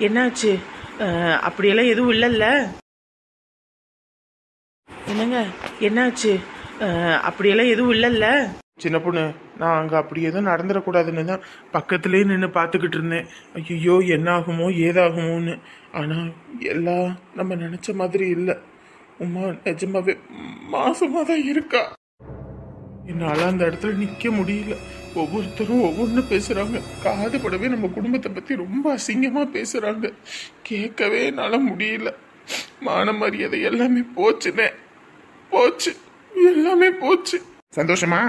என்னாச்சு? அப்படியெல்லாம் எதுவும் இல்லைல்ல? என்னங்க என்னாச்சு? அப்படியெல்லாம் எதுவும் இல்லைல்ல? சின்ன பொண்ணு, நான் அங்கே அப்படி எதுவும் நடந்துடக்கூடாதுன்னு தான் பக்கத்துலேயே நின்று பார்த்துக்கிட்டு இருந்தேன். ஐயோ என்ன ஆகுமோ ஏதாகுமோன்னு. ஆனால் எல்லாம் நம்ம நினச்ச மாதிரி இல்லை. உமா நிஜமாவே மாசமாக தான் இருக்கா. என்னால் அந்த இடத்துல நிற்க முடியல. ஒவ்வொருத்தரும் ஒவ்வொன்று பேசுகிறாங்க. காதுபடவே நம்ம குடும்பத்தை பற்றி ரொம்ப அசிங்கமாக பேசுகிறாங்க. கேட்கவே என்னால் முடியல. மான மரியாதை எல்லாமே போச்சுனே. போச்சு, எல்லாமே போச்சு. சந்தோஷமா?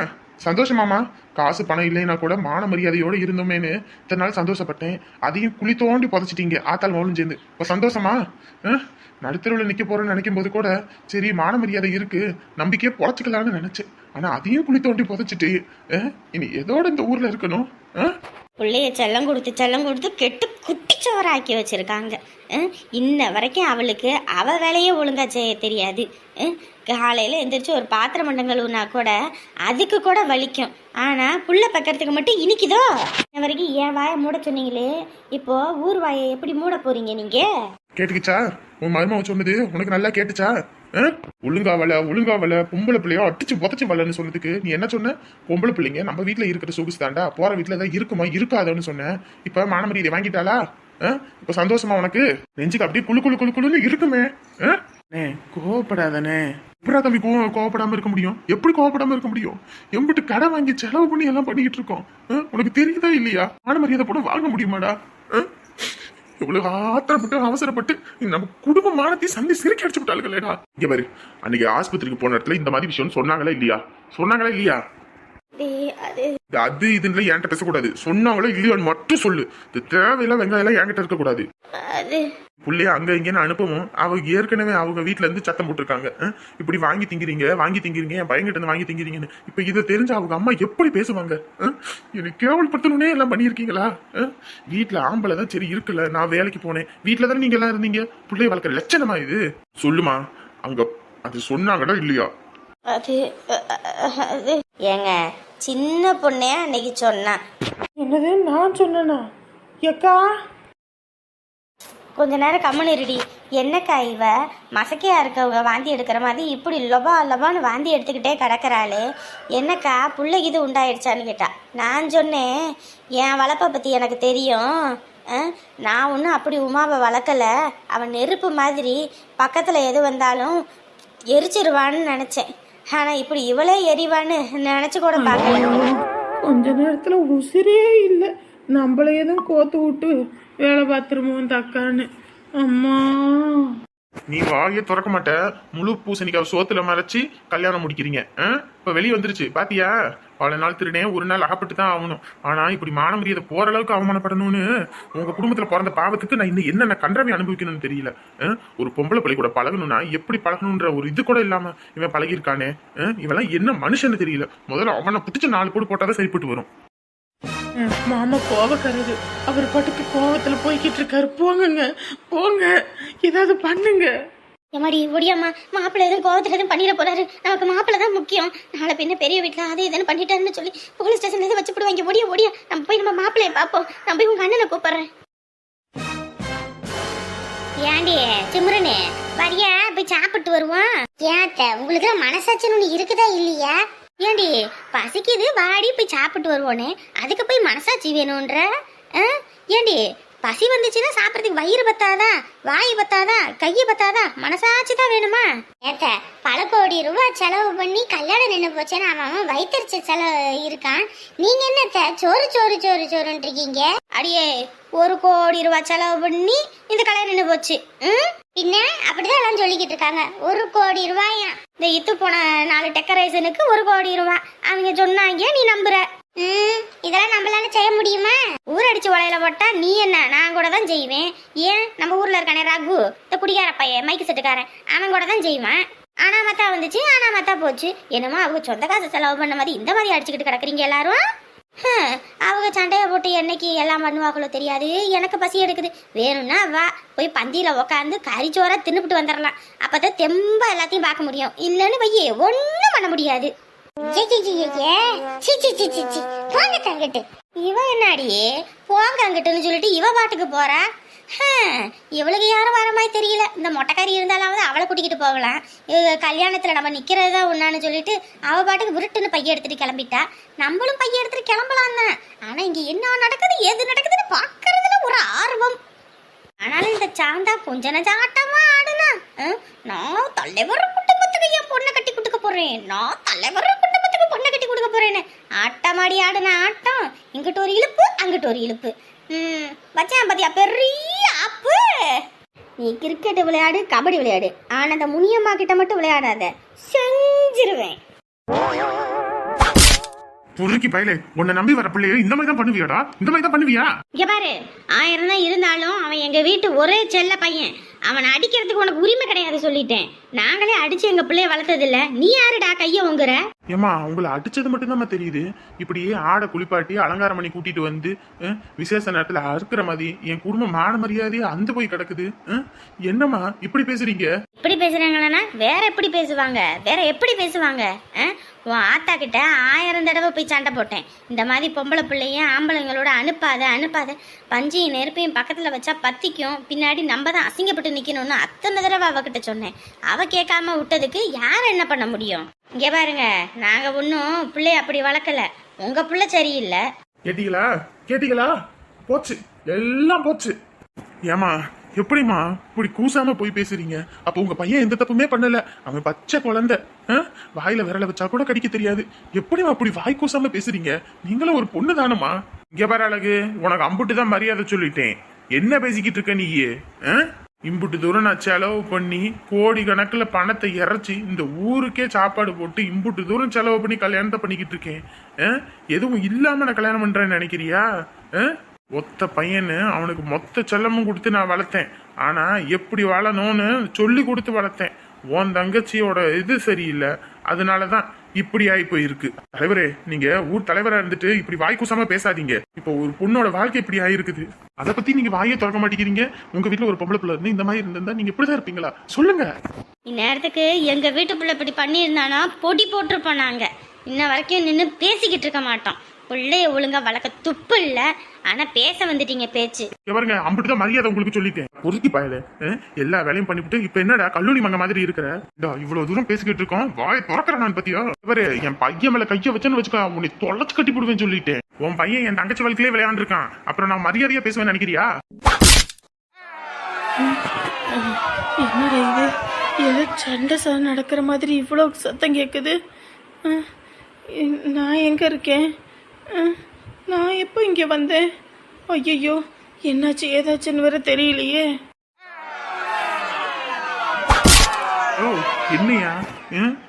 சந்தோஷமாமா? காசு பணம் இல்லைன்னா கூட மான மரியாதையோடு இருந்தோமேனு இத்தனை நாள் சந்தோஷப்பட்டேன். அதையும் குழி தோண்டி புதைச்சிட்டீங்க ஆத்தாள் மோளும் சேர்ந்து. இப்போ சந்தோஷமா? நடுத்தருவில் நிற்க போறேன்னு நினைக்கும் போது கூட சரி மான மரியாதை இருக்கு, நம்பிக்கையே பொழைச்சிக்கலான்னு நினைச்சேன். ஆனா அதையும் குழி தோண்டி புதைச்சிட்டு இனி எதோட இந்த ஊர்ல இருக்கணும்? பிள்ளைய செல்லம் கொடுத்து கெட்டு குட்டிச்சோராக்கி வச்சிருக்காங்க. இன்ன வரைக்கும் அவளுக்கு அவ வேலையே ஒழுங்கா செய்ய தெரியாது. காலையில் எந்திரிச்சு ஒரு பாத்திரம் மண்டங்களுனா கூட அதுக்கு கூட வலிக்கும். ஆனால் புள்ள பக்கத்துக்கு மட்டும் இனிக்குதோ. இன்ன வரைக்கும் என் வாயை மூட சொன்னீங்களே, இப்போ ஊர் வாயை எப்படி மூட போறீங்க நீங்க? கேட்டுக்கிச்சா? உன் மருமக சொன்னது உனக்கு நல்லா கேட்டுச்சா? ஒழுங்காவல பொம்பளை பிள்ளையோ அடிச்சு புதைச்சு வரலன்னு சொன்னதுக்கு நீ என்ன சொன்ன? பொம்பளை பிள்ளைங்க நம்ம வீட்டுல இருக்கிற சொகுசு தாண்டா, போற வீட்டுல ஏதாவது இருக்குமா இருக்காதோன்னு சொன்னேன். இப்ப மானமரியாதை வாங்கிட்டாளா? இப்ப சந்தோஷமா உனக்கு? நெஞ்சுக்கு அப்படியே குழுன்னு இருக்குமே. கோவப்படாதானே? எப்படா தம்பி கோவப்படாம இருக்க முடியும்? எப்படி கோவப்படாம இருக்க முடியும்? எம்பிட்டு கடை வாங்கி செலவு பண்ணி எல்லாம் பண்ணிக்கிட்டு இருக்கோம். உனக்கு தெரியுதா இல்லையா? மானமரியாதை போட வாங்க முடியுமாடா? இவ்வளவு ஆத்திரப்பட்டு அவசரப்பட்டு நம்ம குடும்ப மானத்தையும் சந்தி சிரிக்க அடிச்சு விட்டாளுங்களேடா. இங்க பாரு, அன்னைக்கு ஆஸ்பத்திரிக்கு போன இடத்துல இந்த மாதிரி விஷயம் சொன்னாங்களா இல்லையா? அது இதுல என்கிட்ட பேசக்கூடாது. சொன்னாங்களோ இல்லையான்னு மட்டும் சொல்லு. இது தேவையில்ல வெங்காயம் எல்லாம் என்கிட்ட இருக்க கூடாது. புள்ளைய அங்க இங்கன்னு அனுப்பவும் அவங்க ஏற்கனவே அவங்க வீட்டுல இருந்து சத்தம் போட்டிருக்காங்க. இப்படி வாங்கி திங்கிறீங்க என் பையன்கிட்ட இருந்து வாங்கி திங்கிறீங்கன்னு. இப்ப இதை தெரிஞ்சு அவங்க அம்மா எப்படி பேசுவாங்க? எனக்கு கேவல்படுத்தணும்னே எல்லாம் பண்ணியிருக்கீங்களா? வீட்டுல ஆம்பளை தான் சரி இருக்குல்ல, நான் வேலைக்கு போனேன், வீட்டுல தானே நீங்க எல்லாம் இருந்தீங்க. பிள்ளைய வளர்க்குற லட்சணமா இது? சொல்லுமா, அங்க அது சொன்னாங்கடா இல்லையா? அது ஏங்க சின்ன பொண்ணே அன்னைக்கு சொன்னான். என்னது நான் சொன்னா? ஏக்கா கொஞ்ச நேரம் கம்மனு இருடி. என்னக்கா இவ மசக்கையா இருக்கவங்க வாந்தி எடுக்கிற மாதிரி இப்படி லொபான்னு வாந்தி எடுத்துக்கிட்டே கிடக்கிறாளே, என்னக்கா பிள்ளைக்கு இது உண்டாயிடுச்சான்னு கேட்டா. நான் சொன்னேன், என் வளர்ப்பை பற்றி எனக்கு தெரியும். நான் ஒன்றும் அப்படி உமாவை வளர்க்கலை. அவன் நெருப்பு மாதிரி பக்கத்தில் எது வந்தாலும் எரிச்சிருவான்னு நினச்சேன். ஆனால் இப்படி இவளே எரிவான்னு நினச்சி கூட பார்க்கல. கொஞ்ச நேரத்தில் உசிரே இல்லை. நம்மளையே தான் கோத்து விட்டு வேலை பார்த்துருமோ அந்த அக்கான்னு. அம்மா, நீ வாயை திறக்க மாட்ட. முழு பூசணிக்காய் சோத்துல மறைச்சி கல்யாணம் முடிக்கிறீங்க. இப்ப வெளியே வந்துருச்சு பாத்தியா? பல நாள் திருடே ஒரு நாள் அகப்பட்டு தான் ஆகணும். ஆனா இப்படி மான மரியாதை போற அளவுக்கு அவமானப்படணும்னு உங்க குடும்பத்துல பிறந்த பாவத்துக்கு நான் இன்னும் என்னென்ன கன்றவை அனுபவிக்கணும்னு தெரியல. ஒரு பொம்பளை பிள்ளை கூட பழகணும்னா எப்படி பழகணுன்ற ஒரு இது கூட இல்லாம இவன் பழகிருக்கானே. இவெல்லாம் என்ன மனுஷன்னு தெரியல. முதல்ல அவனை பிடிச்ச 4 போடு போட்டாதான் சரிப்பட்டு வரும். மாமா கோவக்காரரு. அவர் பாட்டுக்கு கோவத்துல போய்கிட்டு இருக்காரு. போங்க ஏதாவது பண்ணுங்க. எம்மாடி ஒடியாம்மா, மாப்பிள்ளை எதுவும் கோவத்துல எதுவும் பண்ணிட போறாரு. நமக்கு மாப்பிள்ளை தான் முக்கியம். நாளை பின்ன பெரிய வீட்டுல அதை எதுன்னு பண்ணிட்டாருன்னு சொல்லி போலீஸ் ஸ்டேஷன்ல எதுவும் வச்சு போடுவாங்க. ஒடியா நம்ம போய் நம்ம மாப்பிள்ளைய பார்ப்போம். நான் போய் உங்க அண்ணனை கூப்பிடுறேன். ஏண்டி சிம்ரனே வரியா? போய் சாப்பிட்டு வருவான். ஏத்த உங்களுக்கு மனசாட்சின்னு ஒண்ணு இருக்குதா இல்லையா? ஏண்டி பசிக்குது வாடி போய் சாப்பிட்டு வருவோனே, அதுக்கு போய் மனசாட்சி வேணும்ன்ற? ஏண்டி பசி வந்துச்சுன்னா சாப்பிட்றதுக்கு வயிறு பத்தாதா, வாய் பத்தாதா, கையை பத்தாதா, மனசாட்சி தான் வேணுமா? ஏத்த பல கோடி ரூபாய் செலவு பண்ணி கல்யாணம் நின்று போச்சேன்னு அவன் வயிற்றுச்ச செலவு இருக்கான். நீங்க என்னத்த சோறுன்னு இருக்கீங்க? அடியே 1 கோடி ரூபாய் செலவு பண்ணி இந்த கல்யாணம் நின்று போச்சு. பின்ன அப்படிதான் எல்லாம் சொல்லிக்கிட்டு இருக்காங்க. 1 கோடி ரூபாயா? இந்த இத்து போன 4 டெக்கரேஷனுக்கு 1 கோடி ரூபாய் அவங்க சொன்னாங்க. நீ நம்புற? இதெல்லாம் நம்மளால செய்ய முடியுமா? ஊரடிச்சு உலையில போட்டா நீ என்ன, நான் கூட தான் செய்வேன். ஏன் நம்ம ஊர்ல இருக்கானே ரகு, இந்த குடிகார பையன் மைக்கு செட்டுக்காரன், அவன் கூட தான் செய்வேன். ஆனா மத்தா வந்துச்சு, ஆனா மத்தா போச்சு. என்னமோ அவங்க சொந்த காசு செலவு பண்ண மாதிரி இந்த மாதிரி அடிச்சுக்கிட்டு கிடக்குறீங்க எல்லாரும். அவங்க சண்டையை போட்டு என்னைக்கு எல்லாம் பண்ணுவாங்களோ தெரியாது. எனக்கு பசி எடுக்குது, வேணும்னா வா போய் பந்தியில உக்காந்து கறிச்சோரா தின்னுபிட்டு வந்துடலாம். அப்பதான் தெம்பா எல்லாத்தையும் பார்க்க முடியும். இல்லன்னு வையே ஒன்னும் பண்ண முடியாது. இவ என்னாடியே போங்க அங்கிட்டுன்னு சொல்லிட்டு இவ பாட்டுக்கு போறா. இவளுக்கு யாரும் வர மாதிரி தெரியல. இந்த மொட்டைக்காரி இருந்தாலாவது அவளை கூட்டிக்கிட்டு போகலாம். கல்யாணத்துல நம்ம நிக்கிறது தான் ஒன்னான்னு சொல்லிட்டு அவ பாட்டுக்கு விருட்டுன்னு பைய எடுத்துட்டு கிளம்பிட்டா. நம்மளும் பைய எடுத்துட்டு கிளம்பலாம் தான். ஆனா இங்க என்ன நடக்குது எது நடக்குதுன்னு பாக்குறதுல ஒரு ஆர்வம். ஆனாலும் இந்த சாந்தா கொஞ்ச நஞ்ச ஆட்டமா ஆடுனா, நான் தலைவர் குடும்பத்துக்கு என் பொண்ணை கட்டி கொடுக்க போறேன், நான் தலைவர் குடும்பத்துக்கு பொண்ணை கட்டி கொடுக்க போறேன்னு ஆட்டமாடி ஆடுன ஆட்டம். இங்கிட்ட ஒரு இழுப்பு அங்கிட்ட ஒரு இழுப்பு. வச்சான் பாத்தியா பெரிய ஆப்பு. நீ கிரிக்கெட் விளையாடு, கபடி விளையாடு, ஆனா அந்த முனியம்மா கிட்ட மட்டும் விளையாடாத, செஞ்சிருவேன். பொறுக்கி பயலே, உன்னை நம்பி வர பிள்ளைய இந்த மாதிரி தான் பண்ணுவியாடா? இந்த மாதிரி தான் பண்ணுவியா? இங்க பாரு, 1000 தான் இருந்தாலும் அவன் எங்க வீட்டு ஒரே செல்ல பையன். அவனை அடிக்கிறதுக்கு உனக்கு உரிமை கிடையாது சொல்லிட்டேன். நாங்களே அடிச்சு எங்க பிள்ளைய வளர்த்தது இல்ல. நீ யாருடா கைய உங்குற? ஏமா உங்களை அடிச்சது மட்டும் தான் தெரியுது. இப்படியே ஆடை குளிப்பாட்டி அலங்காரம் பண்ணி கூட்டிட்டு வந்து விசேஷ நேரத்துல அறுக்கிற மாதிரி என் குடும்பம் மான மரியாதையே அந்த போய் கிடக்குது. என்னம்மா இப்படி பேசுறீங்க? இப்படி பேசுறாங்கன்னா வேற எப்படி பேசுவாங்க? வேற எப்படி பேசுவாங்க? உன் ஆத்தா கிட்ட 1000 தடவை போய் சண்டை போட்டேன். இந்த மாதிரி பொம்பளை பிள்ளையும் ஆம்பளைங்களோட அனுப்பாத, பஞ்சையும் நெருப்பையும் பக்கத்துல வச்சா பத்திக்கும், பின்னாடி நம்ம தான் அசிங்கப்பட்டு நிக்கணும்னு அத்தனை தடவை அவகிட்ட சொன்னேன். அவ கேட்காம விட்டதுக்கு யார் என்ன பண்ண முடியும்? இங்க பாருங்க, நாங்க ஒன்னும் பிள்ளைய அப்படி வளர்க்கல. உங்க பிள்ளை சரியில்லை. கேட்டீங்களா? போச்சு, எல்லாம் போச்சு. ஏமா எப்படிமா இப்படி கூசாம போய் பேசுறீங்க? அப்ப உங்க பையன் எந்த தப்புமே பண்ணல. அவன் பச்சை குழந்தை, வாயில விரல வச்சா கூட கடிக்க தெரியாது. எப்படிமா அப்படி வாய் கூசாம பேசுறீங்க? நீங்களும் ஒரு பொண்ணு தானமா? இங்க பாரு அழகு, உனக்கு அம்புட்டு தான் மரியாதை சொல்லிட்டேன். என்ன பேசிக்கிட்டு இருக்க நீயே? இம்புட்டு தூரம் நான் செலவு பண்ணி கோடி கணக்குல பணத்தை இறைச்சி இந்த ஊருக்கே சாப்பாடு போட்டு இம்புட்டு தூரம் செலவு பண்ணி கல்யாணத்தை பண்ணிக்கிட்டு இருக்கேன். எதுவும் இல்லாம நான் கல்யாணம் பண்றேன்னு நினைக்கிறியா? ஒத்த பையனு அவனுக்கு மொத்த செல்லமும் கொடுத்து நான் வளர்த்தேன். ஆனா எப்படி வாழணும்னு சொல்லி கொடுத்து வளர்த்தேன். உன் தங்கச்சியோட இது சரியில்லை, அதனாலதான் இப்படி ஆகி போயிருக்கு. தலைவரே, நீங்க ஊர் தலைவரா இருந்துட்டு இப்படி வாய் கூசாம பேசாதீங்க. இப்போ ஒரு பொண்ணோட வாழ்க்கை இப்படி ஆயிருக்குது, அதை பத்தி நீங்க வாயை திறக்க மாட்டேங்கிறீங்க. உங்க வீட்டுல ஒரு பொம்பளை பிள்ளை இருந்து இந்த மாதிரி இருந்திருந்தா நீங்க இப்படிதான் இருப்பீங்களா? சொல்லுங்க. இந்நேரத்துக்கு எங்க வீட்டு பிள்ளை இப்படி பண்ணியிருந்தானா பொடி போட்டிருப்போம். நாங்க இன்ன வரைக்கும் நின்று பேசிக்கிட்டு இருக்க மாட்டோம். பிள்ளைய ஒழுங்கா வளர்க்க துப்பு இல்ல, ஆனா பேச வந்துட்டீங்க பேச்சு. பாருங்க, அம்பிட்டுதான் மரியாதை உங்களுக்கு சொல்லிட்டேன். பொறுக்கி பாயல, எல்லா வேலையும் பண்ணிவிட்டு இப்ப என்னடா கல்லூரி மங்க மாதிரி இருக்கிற? இவ்வளவு தூரம் பேசிக்கிட்டு இருக்கோம், வாயை திறக்கிறேன் நான் பத்தியா? இவரு என் பையன் மேல கைய வச்சேன்னு வச்சுக்கா, உன்னை தொலைச்சு கட்டி போடுவேன்னு சொல்லிட்டேன். உன் பையன் என் தங்கச்சி வாழ்க்கையிலே விளையாண்டு இருக்கான், அப்புறம் நான் மரியாதையா பேசுவேன்னு நினைக்கிறியா? என்னடா இது? ஏதோ சண்டை நடக்கிற மாதிரி இவ்வளவு சத்தம் கேட்குது. நான் எங்க இருக்கேன்? நான் எப்போ இங்கே வந்தேன்? ஐயோ, என்னாச்சு ஏதாச்சுன்னு வேற தெரியலையே. ஓ என்னையா,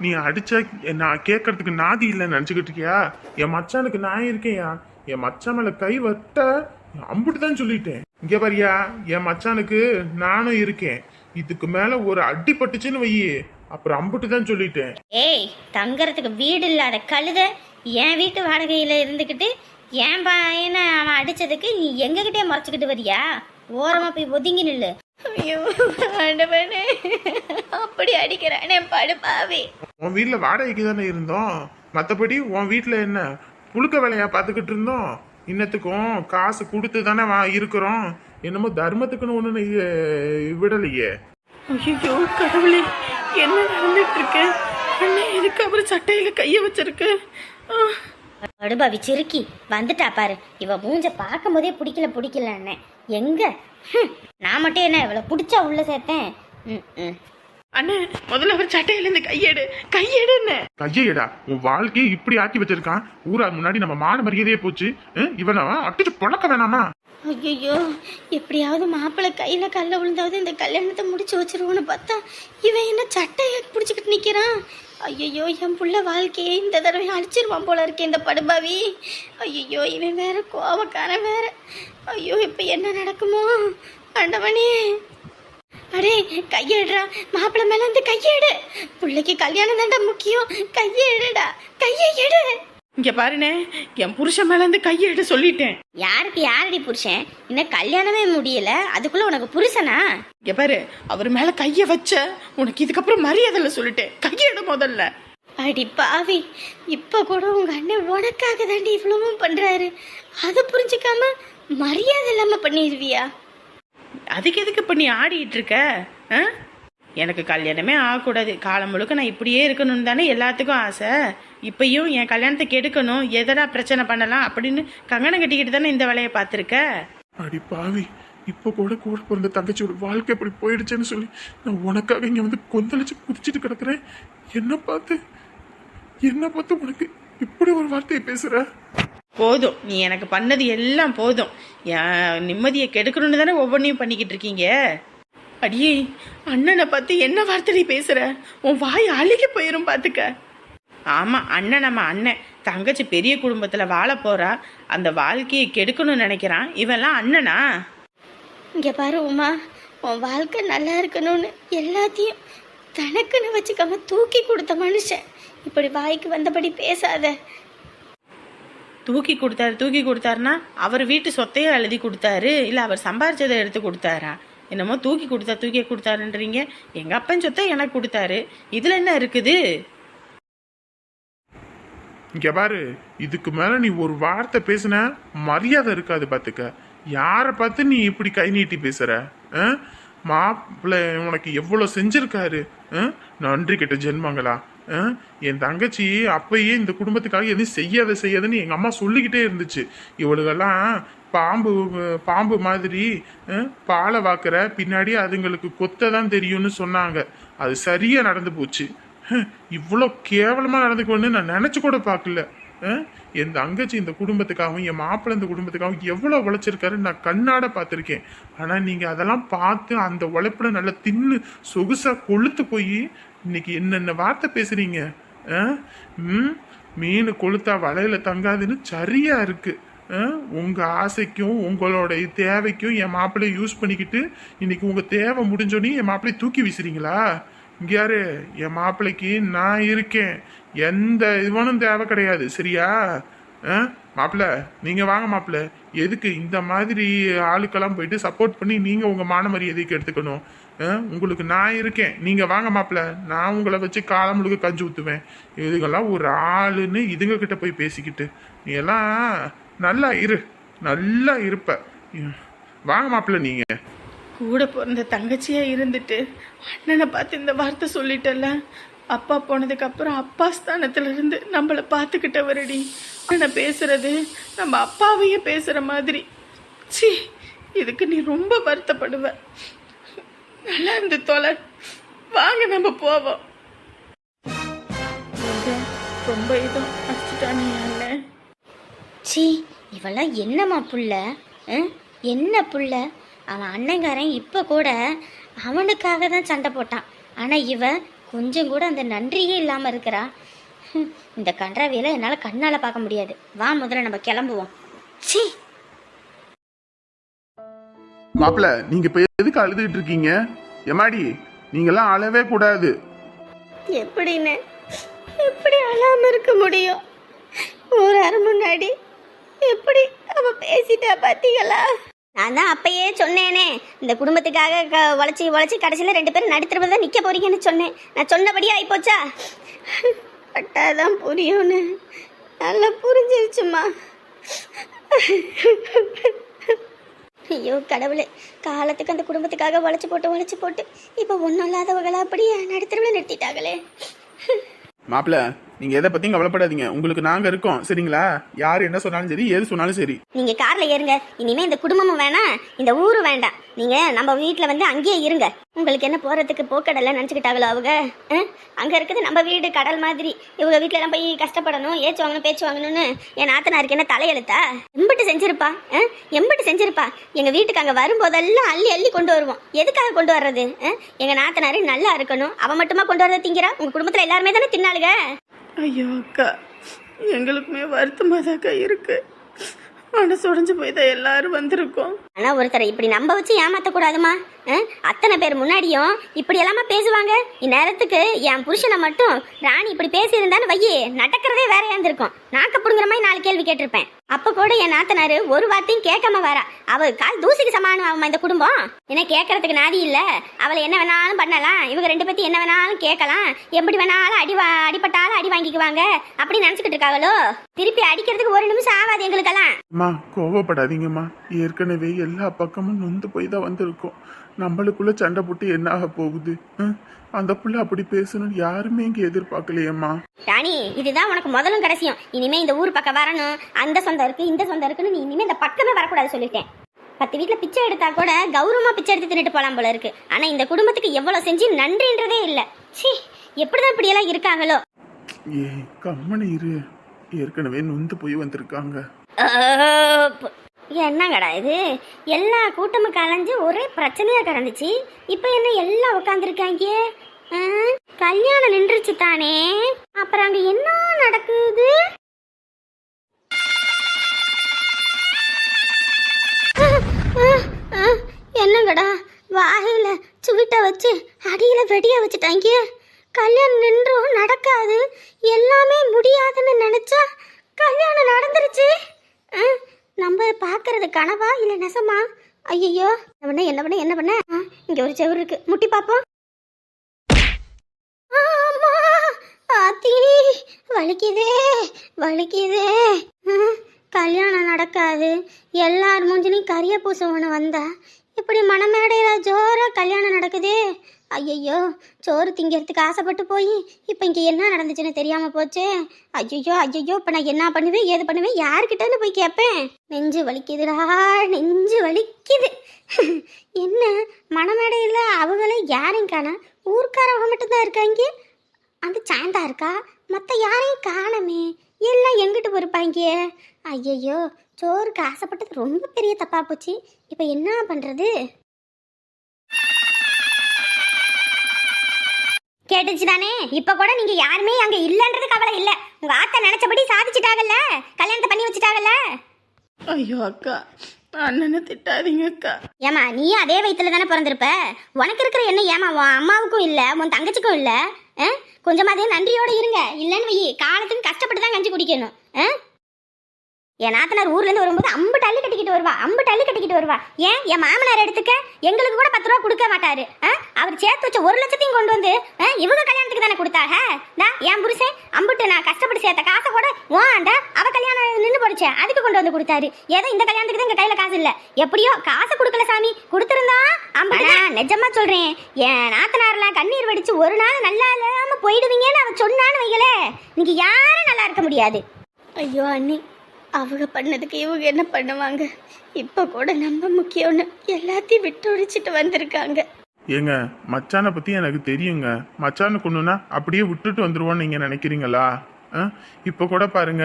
நீ அடிச்சா நான் கேட்கறதுக்கு நாதி இல்லைன்னு நினைச்சுக்கிட்டு இருக்கியா? என் மச்சானுக்கு நான் இருக்கேயா. என் மச்சான் மேல கை வட்ட அம்புட்டுதான் சொல்லிட்டேன். இங்க பாரியா, என் மச்சானுக்கு நானும் இருக்கேன். இதுக்கு மேல ஒரு அடி பட்டுச்சுன்னு வையே, அப்புறம் அம்புட்டுதான் சொல்லிட்டேன். ஏய், தங்கறதுக்கு வீடு இல்லாத கழுத என் வீட்டு வாடகையில இருந்துகிட்டு என் பையனை அவன் அடிச்சதுக்கு நீ எங்ககிட்டே மறைச்சுக்கிட்டு வரியா? ஓரமா போய் ஒதுங்கி நில்லு. ஐயோ ஆண்டவனே, அப்படி அடிக்கிறானே படுபாவே. உன் வீட்டுல வாடகைக்கு தானே இருந்தோம், மத்தபடி உன் வீட்டுல என்ன புழுக்க வேலையா பாத்துக்கிட்டு இருந்தோம்? இன்னத்துக்கும் காசு கொடுத்து தானே இருக்கிறோம். என்னமோ தர்மத்துக்குன்னு ஒண்ணு விடலையே. ஐயோ கடவுளே, என்ன நடந்துட்டு இருக்கு? அண்ணன் எதுக்கு அப்புறம் சட்டையில கைய வச்சிருக்கு? படுபாவி சிறுக்கி வந்துட்டா பாரு. இவ மூஞ்ச பார்க்கும் போதே பிடிக்கல எங்க நான் மட்டும் என்ன இவளை பிடிச்சா உள்ள சேர்த்தேன். அண்ணே, முதல்ல அவர் சட்டையில இருந்து கையெடு என்ன கையேடா? உன் வாழ்க்கையை இப்படி ஆக்கி வச்சிருக்கான். ஊரார் முன்னாடி நம்ம மான மரியாதையே போச்சு. இவனை அடிச்சு பொழக்க வேணாமா? ஐயோ, எப்படியாவது மாப்பிள்ளை கையில கல்ல விழுந்தாவது இந்த கல்யாணத்தை முடிச்சு வச்சிருவோன்னு பார்த்தா இவன் என்ன சட்டையை பிடிச்சிக்கிட்டு நிக்கிறான். ஐயோ, என் புள்ள வாழ்க்கையை இந்த தடவை அழிச்சிருவான் போல இருக்கேன் இந்த படுபாவி. ஐயோ, இவன் வேற கோபக்காரன் வேற. ஐயோ, இப்ப என்ன நடக்குமோ ஆண்டவனே. அடே கையெடுறா, மாப்பிள்ளை மேல இருந்து கையெடு. பிள்ளைக்கு கல்யாணம் தாண்டா முக்கியம். கையெடுடா, கையை எடு. இங்க பாருனே, என் புருஷன் மேல இருந்து கையெடு சொல்லிட்டேன். யாருக்கு யாரடி புருஷன்? இன்னும் கல்யாணமே முடியல, அதுக்குள்ள உனக்கு புருஷனா? இங்க பாரு, அவர் மேல கைய வச்ச உனக்கு இதுக்கப்புறம் மரியாதை சொல்லிட்டேன். கையெடு முதல்ல. அடி பாவி, இப்ப கூட உங்க அண்ணன் உனக்காக தாண்டி இவ்வளவும் பண்றாரு. அதை புரிஞ்சுக்காம மரியாதை இல்லாம பண்ணிடுவியா? அதுக்கு எதுக்கு இப்போ நீ ஆடிட்டு இருக்க? ஆ? எனக்கு கல்யாணமே ஆகக்கூடாது, காலம் முழுக்க நான் இப்படியே இருக்கணும்னு தானே எல்லாத்துக்கும் ஆசை. இப்பயும் என் கல்யாணத்தை கெடுக்கணும், எதடா பிரச்சனை பண்ணலாம் அப்படின்னு கங்கணம் கட்டிக்கிட்டு தானே இந்த வேலையை பார்த்துருக்க. அடி பாவி, இப்போ கூட கூட பிறந்த தங்கச்சியோட வாழ்க்கை இப்படி போயிடுச்சுன்னு சொல்லி நான் உனக்காக இங்க வந்து கொந்தளிச்சு குதிச்சுட்டு கிடக்குறேன். என்ன பார்த்து உனக்கு இப்படி ஒரு வார்த்தையை பேசுற? போதும், நீ எனக்கு பண்ணது எல்லாம் போதும். என் நிம்மதியை கெடுக்கணும்னு தானே ஒவ்வொன்றையும் பண்ணிக்கிட்டு இருக்கீங்க. அடியே, அண்ணனை பார்த்து என்ன வார்த்தை நீ பேசுற? உன் வாய் அழுகி போயிரும் பார்த்துக்க. ஆமாம், அண்ணன் நம்ம அண்ணன். தங்கச்சி பெரிய குடும்பத்தில் வாழ போறா, அந்த வாழ்க்கையை கெடுக்கணும்னு நினைக்கிறான். இவெல்லாம் அண்ணனா? இங்கே பாரு உமா, உன் வாழ்க்கை நல்லா இருக்கணும்னு எல்லாத்தையும் தனக்குன்னு வச்சுக்காம தூக்கி கொடுத்த மனுஷன் இப்படி வாய்க்கு வந்தபடி பேசாத. தூக்கி கொடுத்தாருன்னா அவர் வீட்டு சொத்தையே எழுதி கொடுத்தாரு, இல்லை அவர் சம்பாரிச்சதை எடுத்து கொடுத்தாரா? என்னமோ தூக்கி கொடுத்தாருன்றீங்க. எங்கள் அப்பன் சொத்தை எனக்கு கொடுத்தாரு, இதில் என்ன இருக்குது? இங்க பாரு, இதுக்கு மேல நீ ஒரு வார்த்தை பேசுன மரியாதை இருக்காது பாத்துக்க. யாரை பார்த்து நீ இப்படி கை நீட்டி பேசுற? மாப்பிள்ளை உனக்கு எவ்வளவு செஞ்சிருக்காரு, நன்றி கெட்ட ஜென்மங்களா. என் தங்கச்சி அப்பயே இந்த குடும்பத்துக்காக எதுவும் செய்யாதுன்னு எங்க அம்மா சொல்லிக்கிட்டே இருந்துச்சு. இவளுகெல்லாம் பாம்பு மாதிரி பாலை வாக்குற பின்னாடி அதுங்களுக்கு கொத்த தான் தெரியும்னு சொன்னாங்க. அது சரியா நடந்து போச்சு. இவ்வளோ கேவலமா நடந்துக்கணும்னு நான் நினைச்சு கூட பார்க்கல. என் தங்கச்சி இந்த குடும்பத்துக்காகவும் என் மாப்பிள்ளை இந்த குடும்பத்துக்காகவும் எவ்வளோ உழைச்சிருக்காரு நான் கண்ணாட பார்த்துருக்கேன். ஆனால் நீங்கள் அதெல்லாம் பார்த்து அந்த உழைப்புல நல்லா தின்னு சொகுசா கொளுத்து போய் இன்னைக்கு என்னென்ன வார்த்தை பேசுறீங்க? மீன் கொளுத்தா வலையில தங்காதுன்னு சரியா இருக்கு. உங்க ஆசைக்கும் உங்களோட தேவைக்கும் என் மாப்பிள்ளைய யூஸ் பண்ணிக்கிட்டு இன்னைக்கு உங்க தேவை முடிஞ்சோடனே என் மாப்பிள்ளைய தூக்கி வீசுறீங்களா? இங்க யாரு, என் மாப்பிள்ளைக்கு நான் இருக்கேன், எந்த இதுவனும் தேவை கிடையாது, சரியா? மாப்பிள்ள நீங்க வாங்க மாப்பிள்ள. எதுக்கு இந்த மாதிரி ஆளுக்கெல்லாம் போயிட்டு சப்போர்ட் பண்ணி நீங்க உங்க மான மரியாதைக்கு எடுத்துக்கணும்? உங்களுக்கு நான் இருக்கேன், நீங்க வாங்க மாப்பிள்ள. நான் உங்களை வச்சு காலம் முழுக்க கஞ்சி ஊத்துவேன். இதுக்கெல்லாம் ஒரு ஆளுன்னு இதுங்க கிட்ட போய் பேசிக்கிட்டு நீ எல்லாம் நல்லா இருப்ப. வாங்க மாப்பிள்ள. நீங்க கூட பிறந்த தங்கச்சியா இருந்துட்டு அண்ணனை பார்த்து இந்த வார்த்தை சொல்லிட்டல. அப்பா போனதுக்கு அப்புறம் அப்பா ஸ்தானத்துல இருந்து நம்மளை பார்த்துக்கிட்டவரடி. அண்ணன் பேசுறது நம்ம அப்பாவையே பேசுற மாதிரி. சி, இதுக்கு நீ ரொம்ப வருத்தப்படுவ. நல்லா இருந்து தொலை. வாங்க நம்ம போவோம். ரொம்ப இதோ அடிச்சுட்டானே அண்ணன். சி, இவெல்லாம் என்னம்மா புள்ள? என்ன புள்ள? அவன் அண்ணங்காரன் இப்போ கூட அவனுக்காக தான் சண்டை போட்டான். ஆனால் இவன் கொஞ்சம் கூட அந்த நன்றியே இல்லாமல் இருக்கிறா. இந்த கன்றாவியெல்லாம் என்னால் கண்ணால் பார்க்க முடியாது. வா, முதல்ல நம்ம கிளம்புவோம். சி, மாப்பிள்ள நீங்க இப்ப எதுக்கு அழுதுகிட்டு இருக்கீங்க? எமாடி, நீங்கெல்லாம் அழவே கூடாது. எப்படின்னு எப்படி அழாம இருக்க முடியும்? ஒரு அரை முன்னாடி எப்படி அவ பேசிட்டா பாத்தீங்களா? நான் தான் அப்பயே சொன்னேனே, இந்த குடும்பத்துக்காக உழைச்சி கடைசியில் 2 பேரும் நடுத்தரவில் தான் நிற்க போறீங்கன்னு சொன்னேன். நான் சொன்னபடியே ஆயிப்போச்சா? பட்டாதான் புரியும்னு நல்லா புரிஞ்சிருச்சுமா. ஐயோ கடவுளே, காலத்துக்கு அந்த குடும்பத்துக்காக உழைச்சி போட்டு இப்போ ஒன்றும் இல்லாதவங்களா அப்படியே நடுத்தரவில் நிறுத்திட்டாங்களே. மாப்பிள்ள நீங்க எதை பத்தியும் கவலைப்படாதீங்க, உங்களுக்கு நாங்க இருக்கோம், சரிங்களா? யார் என்ன சொன்னாலும் சரி, எது சொன்னாலும் சரி. நீங்க கார்ல ஏறுங்க. இனிமே இந்த குடும்பமும் வேணாம், இந்த ஊரும் வேண்டாம். நீங்க நம்ம வீட்டுல வந்து அங்கேயே இருங்க. உங்களுக்கு என்ன போறதுக்கு போக்கடல நினைச்சுக்கிட்டாங்களோ அவங்க? அங்க இருக்குது நம்ம வீடு கடல் மாதிரி. இவங்க வீட்டுல எல்லாம் போய் கஷ்டப்படணும், ஏச்சு வாங்கணும், பேச்சு வாங்கணும்னு என் நாத்தனாருக்கு என்ன தலையெழுத்தா? எம்பிட்டு செஞ்சிருப்பா. எங்க வீட்டுக்கு அங்க வரும்போதெல்லாம் அள்ளி கொண்டு வருவோம். எதுக்காக கொண்டு வர்றது? எங்க நாத்தனாரு நல்லா இருக்கணும், அவன் மட்டுமா கொண்டு வரத திங்கிறா? உங்க குடும்பத்துல எல்லாருமே தானே தின்னாளுங்க. ஐயோ அக்கா, எங்களுக்குமே வருத்தமாதாக்கா இருக்கு. மனசு உடைஞ்சு போய் தான் எல்லாரும் வந்திருக்கோம். ஆனா ஒருத்தரை இப்படி நம்ப வச்சு ஏமாத்த கூடாதுமா. அத்தனை பேர் முன்னாடியும் இப்படி எல்லாமா பேசுவாங்க? இந்நேரத்துக்கு என் புருஷனை மட்டும் ராணி இப்படி பேசியிருந்தான்னு வையே, நடக்கிறதே வேறையா இருந்திருக்கும். நாக்க புடுங்குற மாதிரி 4 கேள்வி கேட்டிருப்பேன். அப்ப கூட என் நாத்தனாரு ஒரு வார்த்தையும் கேட்காம வரா. அவ கால் தூசிக்கு சமானம் ஆகுமா இந்த குடும்பம்? என்ன கேட்கறதுக்கு நாதி இல்ல. அவளை என்ன வேணாலும் பண்ணலாம், இவங்க 2 பத்தி என்ன வேணாலும் கேட்கலாம், எப்படி வேணாலும் அடிபட்டாலும் அடி வாங்கிக்குவாங்க அப்படி நினைச்சுக்கிட்டு இருக்காங்களோ? திருப்பி அடிக்கிறதுக்கு 1 நிமிஷம் ஆகாது எங்களுக்கெல்லாம். அம்மா கோவப்படாதீங்கம்மா, ஏற்கனவே எல்லா பக்கமும் நொந்து போய் தான் வந்திருக்கோம். நம்மளுக்குள்ள சண்டை போட்டு என்ன ஆக போகுது? அந்த புள்ள அப்படி பேசணும்னு யாருமே இங்க எதிர்பார்க்கலையம்மா. ராணி, இதுதான் உனக்கு முதலும் கடைசியும். இனிமே இந்த ஊர் பக்கம் வரணும், அந்த சொந்தம் இருக்கு இந்த சொந்தம் இருக்குன்னு நீ இனிமே இந்த பக்கமே வரக்கூடாது சொல்லிட்டேன். 10 வீட்டுல பிச்சை எடுத்தா கூட கௌரவமா பிச்சை எடுத்து தின்னுட்டு போலாம் போல இருக்கு. ஆனா இந்த குடும்பத்துக்கு எவ்வளவு செஞ்சு நன்றின்றதே இல்ல. சி, எப்படிதான் இப்படி எல்லாம் இருக்காங்களோ? ஏ கம்மனு இரு, ஏற்கனவே நொந்து போய் வந்திருக்காங்க. என்னங்கடா இது? எல்லா கூட்டமும் கலைஞ்சு ஒரே பிரச்சனையா கிடந்துச்சு. இப்ப என்ன எல்லாம் உட்காந்துருக்காங்க? கல்யாணம் நின்றுச்சு தானே, அப்புறம் அங்க என்ன நடக்குது? என்னங்கடா வாயில சுவிட்ட வச்சு அடியில வெடிய வச்சுட்டாங்க. கல்யாணம் நின்றும் நடக்காது, எல்லாமே முடியாதுன்னு நினைச்சா கல்யாணம் நடந்துருச்சு. நம்ம பாக்குறது கனவா இல்ல நெசமா? ஐயோ, என்ன பண்ண? இங்க ஒரு செவுரு இருக்கு, முட்டி பாப்போம். ஆமா, ஆத்தி வலிக்குதே. கல்யாணம் நடக்காது, எல்லார் மூஞ்சிலையும் கரிய பூசவனு வந்தா இப்படி மணமேடையில ஜோரா கல்யாணம் நடக்குதே. ஐயோ, சோறு திங்கிறதுக்கு ஆசைப்பட்டு போய் இப்போ இங்கே என்ன நடந்துச்சுன்னு தெரியாம போச்சே. ஐயோ, இப்போ நான் என்ன பண்ணுவேன் ஏது பண்ணுவேன் யாருக்கிட்டன்னு போய் கேட்பேன்? நெஞ்சு வலிக்குதுடா, நெஞ்சு வலிக்குது. என்ன மணமேடையில் அவங்களே யாரையும் காணா, ஊர்க்காரவங்க மட்டும்தான் இருக்காங்க. அந்த சாயந்தா இருக்கா, மற்ற யாரையும் காணமே, எல்லாம் எங்கிட்டு போயிருப்பாங்க. ஐயோ, சோறுக்கு ஆசைப்பட்டது ரொம்ப பெரிய தப்பா போச்சு. இப்போ என்ன பண்ணுறது? கேட்டுச்சு தானே? இப்ப கூட நீங்க யாருமே அங்க இல்லன்றது கவலை இல்ல. உங்க ஆத்தா நினைச்சபடி சாதிச்சுட்டாங்கல்ல, கல்யாணத்தை பண்ணி வச்சுட்டாங்கல்ல. ஐயோ அக்கா, அண்ணனை திட்டாதீங்க அக்கா. ஏமா, நீ அதே வயித்துல தானே பிறந்திருப்ப. உனக்கு இருக்கிற என்ன ஏமா உன் அம்மாவுக்கும் இல்ல, உன் தங்கச்சிக்கும் இல்ல? கொஞ்சமாதே நன்றியோட இருங்க. இல்லன்னு வை, காலத்துக்கு கஷ்டப்பட்டு தான் கஞ்சி குடிக்கணும். என் நாத்தனார் ஊர்ல இருந்து வரும்போது அம்புட்டு அள்ளி கட்டிக்கிட்டு வருவா. ஏன் என் மாமனார் எடுத்துக்க எங்களுக்கு கூட 10 ரூபா கொடுக்க மாட்டாரு. அவர் சேர்த்து வச்ச 1 லட்சத்தையும் கொண்டு வந்து இவங்க கல்யாணத்துக்கு தானே கொடுத்தாங்க. என் புருஷன் அம்புட்டு நான் கஷ்டப்பட்டு சேர்த்த காசை கூட அவ கல்யாணம் நின்று போடுச்சு, அதுக்கு கொண்டு வந்து கொடுத்தாரு. ஏதோ இந்த கல்யாணத்துக்கு தான் எங்க கையில காசு இல்ல. எப்படியோ காசை கொடுக்கல சாமி, கொடுத்துருந்தா நிஜமா சொல்றேன், என் நாத்தனார்லாம் கண்ணீர் வடிச்சு ஒரு நாள் நல்லா இல்லாம போயிடுவீங்கன்னு அவ சொன்னான்னு வைங்களே, நீங்க யாரும் நல்லா இருக்க முடியாது. ஐயோ அண்ணி, அவங்க பண்ணதுக்கு இவங்க என்ன பண்ணுவாங்க? இப்ப கூட நம்ம முக்கியம்னு எல்லாத்தையும் விட்டு ஒழிச்சிட்டு வந்திருக்காங்க. ஏங்க, மச்சானை பத்தி எனக்கு தெரியுங்க. மச்சானை கொண்டுனா அப்படியே விட்டுட்டு வந்துருவோன்னு நீங்க நினைக்கிறீங்களா? இப்போ கூட பாருங்க,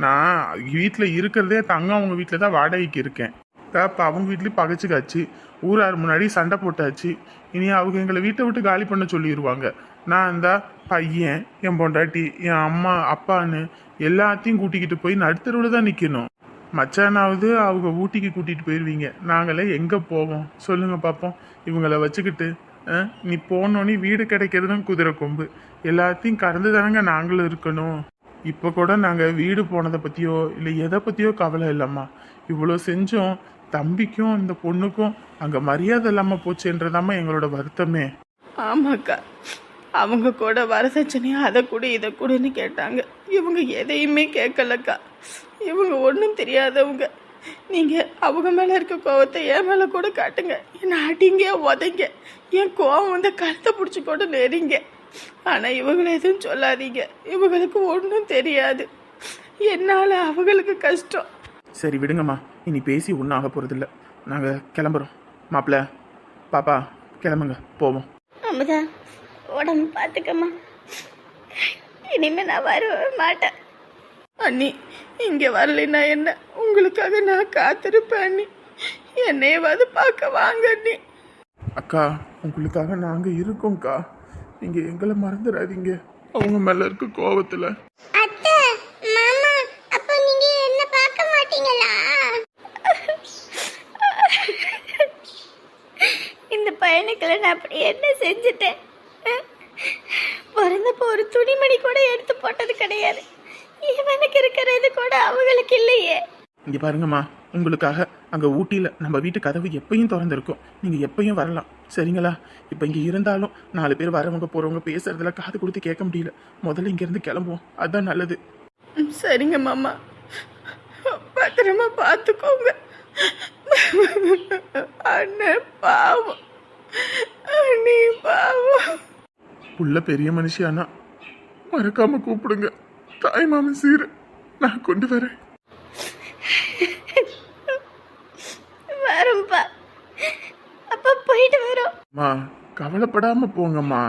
நான் வீட்டில் இருக்கிறதே தங்க அவங்க வீட்டில் தான் வாடகைக்கு இருக்கேன். இப்போ அவங்க வீட்லேயும் பகைச்சிக்காச்சு, ஊரார் முன்னாடி சண்டை போட்டாச்சு. இனி அவங்க எங்களை வீட்டை விட்டு காலி பண்ண சொல்லிடுவாங்க. நான் இந்த பையன், என் பொண்டாட்டி, என் அம்மா அப்பான்னு எல்லாத்தையும் கூட்டிக்கிட்டு போய் நடுத்தருவில் தான் நிற்கணும். மச்சானாவது அவங்க ஊட்டிக்கு கூட்டிகிட்டு போயிடுவீங்க, நாங்களே எங்கே போவோம் சொல்லுங்க பார்ப்போம். இவங்கள வச்சுக்கிட்டு நீ போனோன்னே வீடு கிடைக்கிறதும் குதிரை கொம்பு, எல்லாத்தையும் கடந்து தானங்க நாங்களும் இருக்கணும். இப்போ கூட நாங்கள் வீடு போனதை பற்றியோ இல்லை எதை பற்றியோ கவலை இல்லைம்மா. இவ்வளோ செஞ்சோம், தம்பிக்கும் இந்த பொண்ணுக்கும் அங்கே மரியாதை இல்லாமல் போச்சுன்றதாம்மா எங்களோட வருத்தமே. ஆமாக்கா, அவங்க கூட வரதட்சணையா அதை கூட இதை கூடன்னு கேட்டாங்க. இவங்க எதையுமே கேட்கலக்கா. இவங்க ஒன்றும் தெரியாதவங்க. நீங்கள் அவங்க மேலே இருக்க கோவத்தை என் மேலே கூட காட்டுங்க, என்னை அடிங்க உதைங்க, என் கோவம் வந்து கழுத்தை பிடிச்சி கூட நெறிங்க. ஆனால் இவங்களை எதுவும் சொல்லாதீங்க, இவங்களுக்கு ஒன்றும் தெரியாது. என்னால் அவங்களுக்கு கஷ்டம். சரி விடுங்கம்மா, இனி பேசி ஒன்றும் ஆக போகிறதில்ல. நாங்கள் கிளம்புறோம். மாப்பிள்ள பாப்பா கிளம்புங்க, போவோம். அமுதா, உடம்பு பார்த்துக்கம்மா, இனிமே நான் வரவே மாட்டேன். அண்ணி, இங்கே வரலைன்னா என்ன, உங்களுக்காக நான் காத்திருப்பேன் அண்ணி. என்னையவாது பார்க்க வாங்க அண்ணி. அக்கா, உங்களுக்காக நாங்கள் இருக்கோம்க்கா, நீங்கள் எங்களை மறந்துடாதீங்க அவங்க மேலே இருக்க கோவத்தில். அத்தை, மாமா, அப்போ நீங்க என்ன பார்க்க மாட்டீங்களா? இந்த பையனுக்குள்ள நான் அப்படி என்ன செஞ்சுட்டேன்? பிறந்தப்போ ஒரு துணிமணி கூட எடுத்து போட்டது கிடையாது. இவனுக்கு இருக்கிறது கூட அவங்களுக்கு இல்லையே. இங்க பாருங்கம்மா, உங்களுக்காக அங்க ஊட்டியில நம்ம வீட்டு கதவு எப்பயும் திறந்திருக்கும். நீங்க எப்பயும் வரலாம், சரிங்களா? இப்ப இங்க இருந்தாலும் 4 பேர் வரவங்க போறவங்க பேசுறதுல காது கொடுத்து கேட்க முடியல. முதல்ல இங்க இருந்து கிளம்புவோம், அதான் நல்லது. சரிங்க மாமா, பத்திரமா பார்த்துக்கோங்க. அண்ணன் பாவம், அண்ணி பாவம். புள்ள பெரிய மனுஷியானா மறக்காம கூப்பிடுங்க. தாய் மாமன் சீரு நான் கொண்டு வரேன். வரும்பா, அப்ப போயிட்டு வரோம். அம்மா கவலைப்படாம போங்கம்மா,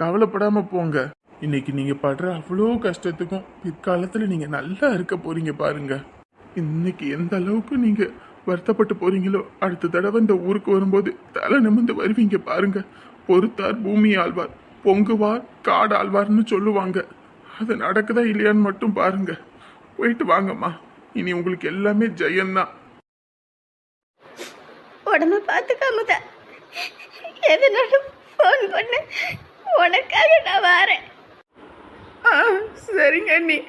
கவலைப்படாம போங்க. இன்னைக்கு நீங்க படுற அவ்வளோ கஷ்டத்துக்கும் பிற்காலத்துல நீங்க நல்லா இருக்க போறீங்க பாருங்க. இன்னைக்கு எந்த அளவுக்கு நீங்க வருத்தப்பட்டு போறீங்களோ அடுத்த தடவை இந்த ஊருக்கு வரும்போது தலை நிமிர்ந்து வருவீங்க பாருங்க. பொறுத்தார் பூமி ஆழ்வார், பொங்குவார் காடு ஆழ்வார்னு சொல்லுவாங்க. அது நடக்குதா இல்லையான்னு மட்டும் பாருங்க. போயிட்டு வாங்கம்மா, இனி உங்களுக்கு எல்லாமே ஜெயம்தான். உடம்ப பார்த்துக்காமதா எதுனாலும் ஃபோன் பண்ணு, உனக்காக நான் வரேன். சரிங்க அண்ணி.